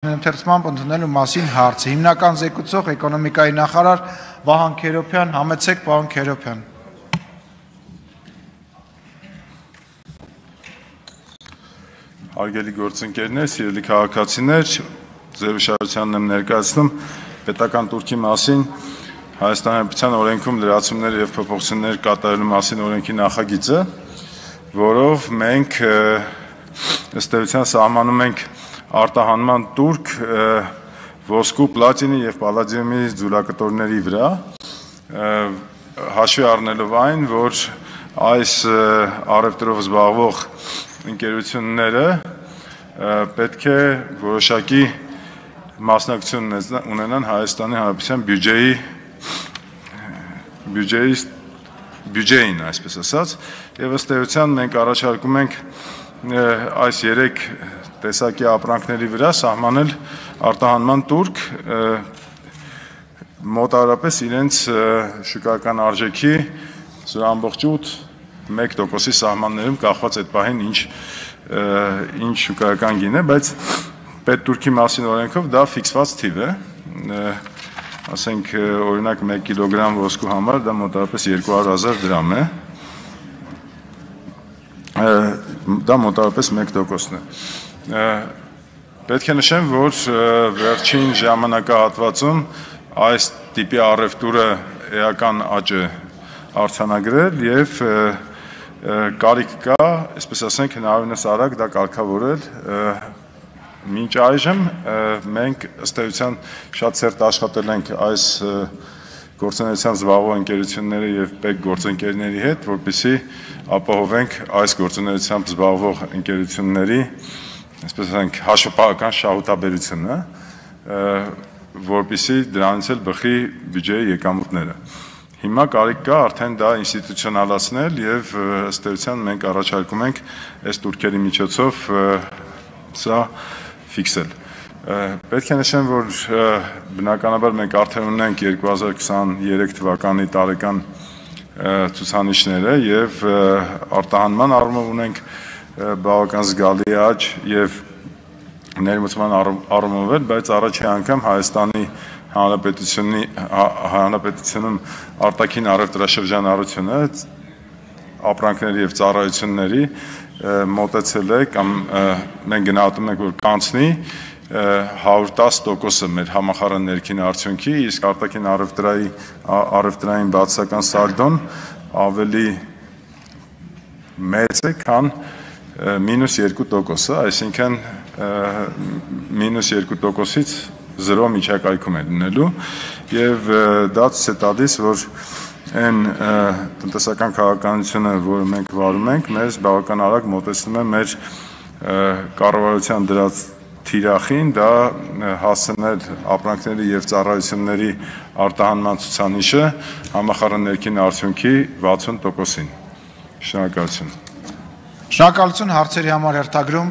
Ընթերցման ընդունելու մասին հարցը հիմնական զեկուցող էկոնոմիկայի նախարար Վահան Քերոբյան, համեցեք պարոն Քերոբյան։ Հարգելի գործընկերներ, սիրելի քաղաքացիներ, ձեր ուշադրությանն եմ ներկայացնում պետական տուրքի մասին Հայաստանի Հանրապետության օրենքում լրացումներ եւ փոփոխություններ կատարելու մասին օրենքի նախագիծը, որով մենք ըստ էության սահմանում ենք արտահանման տուրք ոսկու, պլատինի եւ պալադիումի ձուլակտորների վրա, հաշվի առնելով այն, որ այս առևտրով զբաղվող ընկերությունները պետք է որոշակի մասնակցություն ունենան Հայաստանի Հանրապետության բյուջեին, այսպես ասած, եւ ըստ էության մենք առաջարկում ենք այս 3 տեսակի ապրանքների վրա սահմանել արտահանման տուրք մոտավորապես իրենց շուկայական արժեքի 0.8% սահմաններում կախված այդ պահին ինչ շուկայական գին է, բայց պետտուրքի մասին օրենքով դա ֆիքսված թիվ է, ասենք օրինակ 1 կիլոգրամ ոսկու համար դա մոտավորապես 200,000 դրամ է, դա մոտավորապես 1%-ն է։ Պետք է նշեմ, որ վերջին ժամանակահատվածում այս տիպի առևտուրը էական աճ է արձանագրել եւ կարիք կա, այսպես ասենք, հնարավորինս արագ դա կարգավորել։ Մինչ այժմ մենք ըստ էության շատ սերտ աշխատել ենք այս գործունեությամբ զբաղվող ընկերությունների եւ պետ գործընկերների հետ, որպեսզի ապահովենք այս գործունեությամբ զբաղվող ընկերությունների, այսպես ասենք, հաշվապահական շահութաբերությունը, որպեսզի դրանից էլ բխի բյուջեի եկամուտները։ Հիմա կարիք կա արդեն դա ինստիտուցիոնալացնել եւ ըստ էության մենք առաջարկում ենք այս տուրքերի միջոցով սա ֆիքսել։ Պետք է նշեմ, որ բնականաբար մենք արդեն ունենք 2023 թվականի տարեկան ցուցանիշները եւ արտահանման առումով ունենք բավական զգալի աճ եւ ներմուծման առումով էլ, բայց առաջի անգամ Հայաստանի Հանրապետությունում արտաքին առևտրաշրջանառությունը ապրանքների եւ ծառայությունների մոտեցել է կամ մենք գնահատում ենք, որ կանցնի 110% մեր համախառն ներքին արդյունքի, իսկ արտաքին առևտրային բացասական սալդոն ավելի մեծ է, քան -2%, այսինքն -2%-ից 0 միջակայքում է լինելու եւ դա ցույց է տալիս, որ այն տնտեսական քաղաքականությունը, որը մենք վարում ենք, մեզ բավական արագ մոտեցնում է մեր կառավարության դրած թիրախին, դա հասցնել ապրանքների եւ ծառայությունների արտահանման ցուցանիշը համախառն ներքին արդյունքի 60%-ին։ Շնորհակալություն։ Շնորհակալություն հարցերի համար հերթագրում